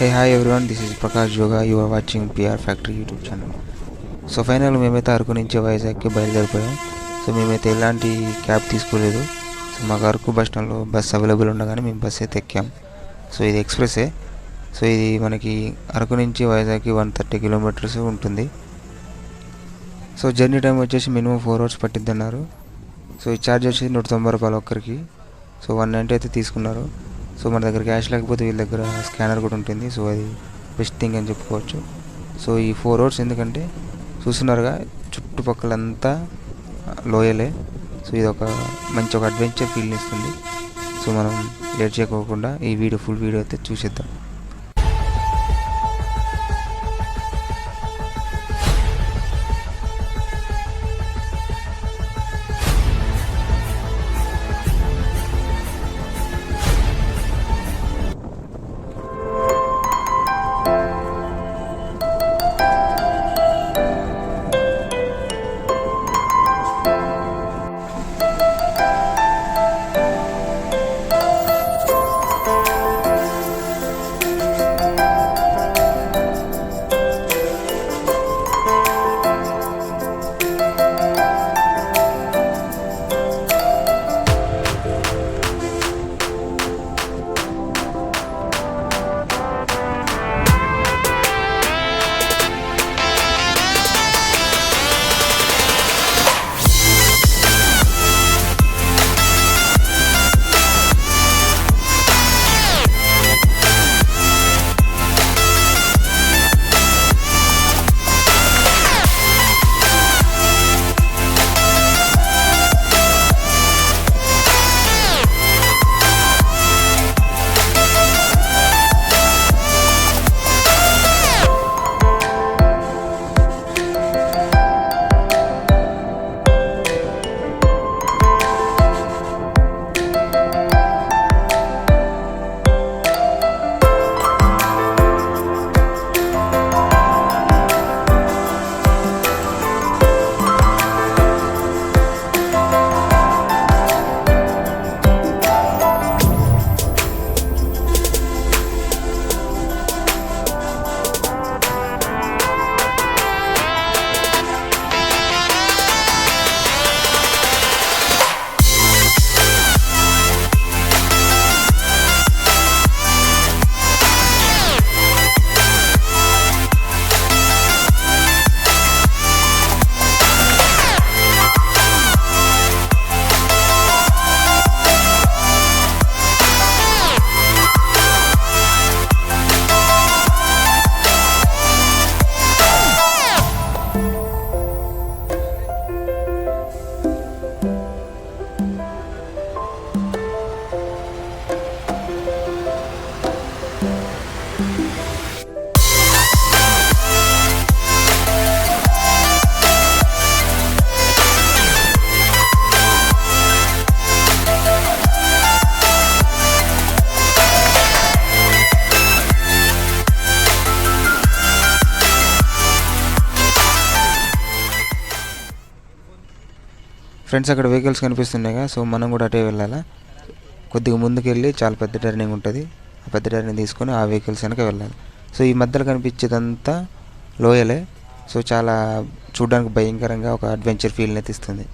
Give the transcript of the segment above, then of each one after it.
Hey, hi everyone, this is Prakash Yoga. You are watching PR Factory YouTube channel. So final మేమైతే అరకు నుంచి వైజాగ్కి బయలుదేరిపోయాం. So మేమైతే ఎలాంటి cab తీసుకోలేదు. So మాకు Araku bus స్టాండ్లో బస్ అవైలబుల్ ఉండగానే మేము బస్ అయితే ఎక్కాం. సో ఇది ఎక్స్ప్రెస్సే. సో ఇది మనకి అరకు నుంచి వైజాగ్కి 130 కిలోమీటర్స్ ఉంటుంది. సో జర్నీ టైం వచ్చేసి మినిమం 4 అవర్స్ పట్టిద్ది అన్నారు. సో ఈ ఛార్జ్ వచ్చేసి 190 రూపాయలు ఒక్కరికి. సో 190 అయితే తీసుకున్నారు. సో మన దగ్గర క్యాష్ లేకపోతే వీళ్ళ దగ్గర స్కానర్ కూడా ఉంటుంది. సో అది బెస్ట్ థింగ్ అని చెప్పుకోవచ్చు. సో ఈ 4 అవర్స్ ఎందుకంటే చూస్తున్నారుగా చుట్టుపక్కలంతా లోయలే. సో ఇది ఒక మంచి అడ్వెంచర్ ఫీల్ ఇస్తుంది. సో మనం లేట్ చేయకోకుండా ఈ ఫుల్ వీడియో అయితే చూసేద్దాం. ఫ్రెండ్స్ అక్కడ వెహికల్స్ కనిపిస్తున్నాయిగా. సో మనం కూడా అటే వెళ్ళాలా. కొద్దిగా ముందుకు వెళ్ళి చాలా పెద్ద టర్నింగ్ ఉంటుంది. ఆ పెద్ద టర్నింగ్ తీసుకొని ఆ వెహికల్స్ వెనక వెళ్ళాలి. సో ఈ మధ్యలో కనిపించేదంతా లోయలే. సో చాలా చూడడానికి భయంకరంగా ఒక అడ్వెంచర్ ఫీల్ని అయితే ఇస్తుంది.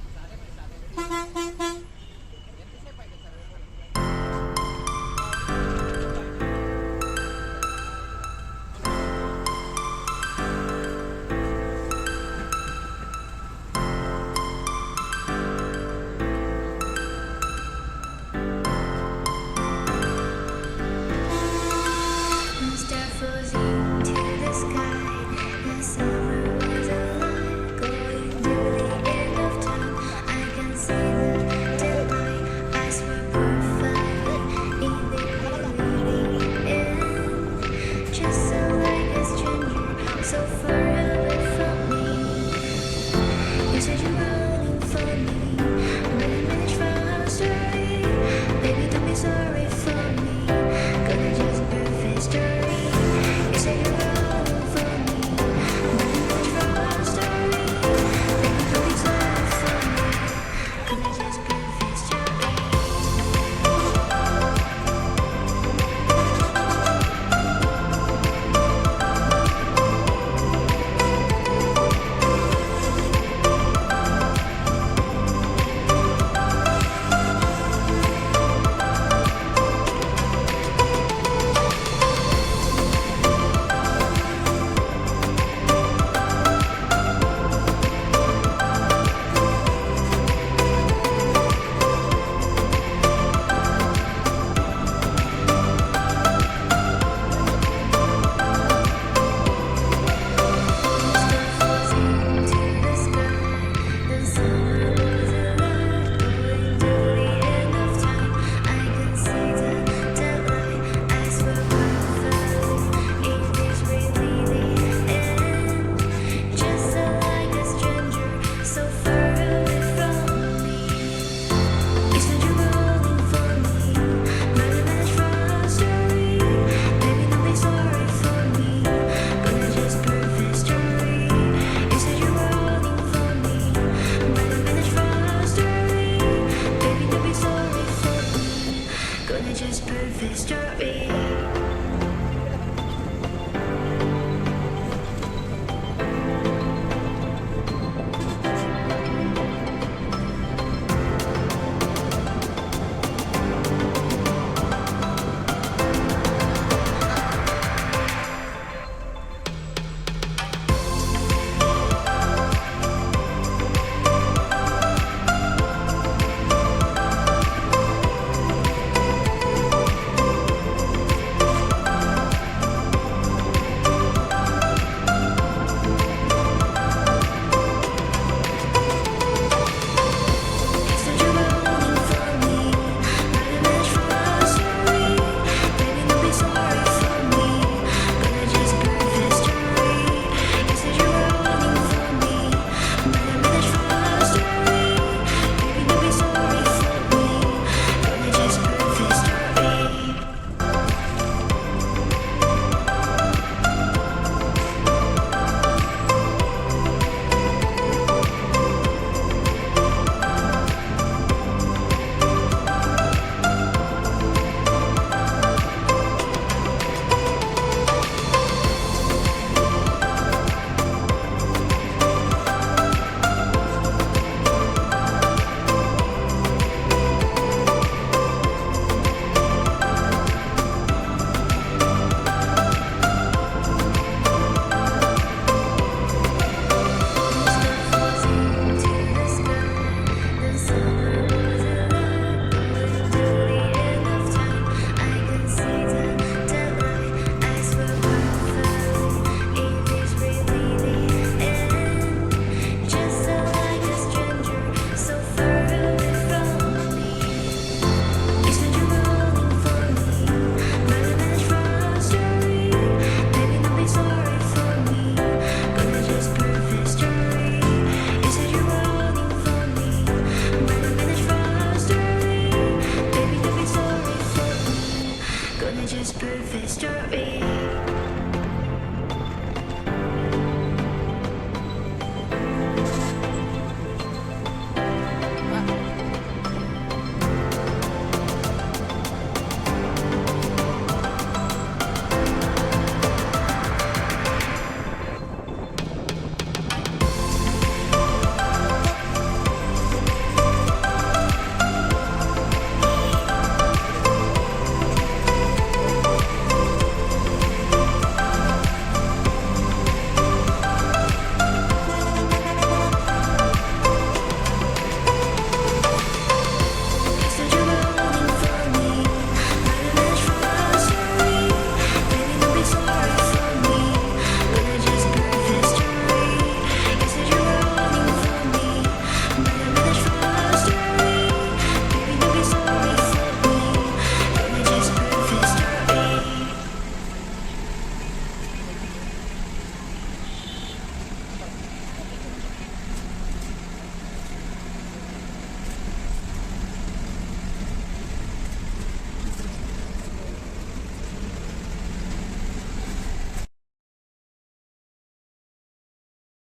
be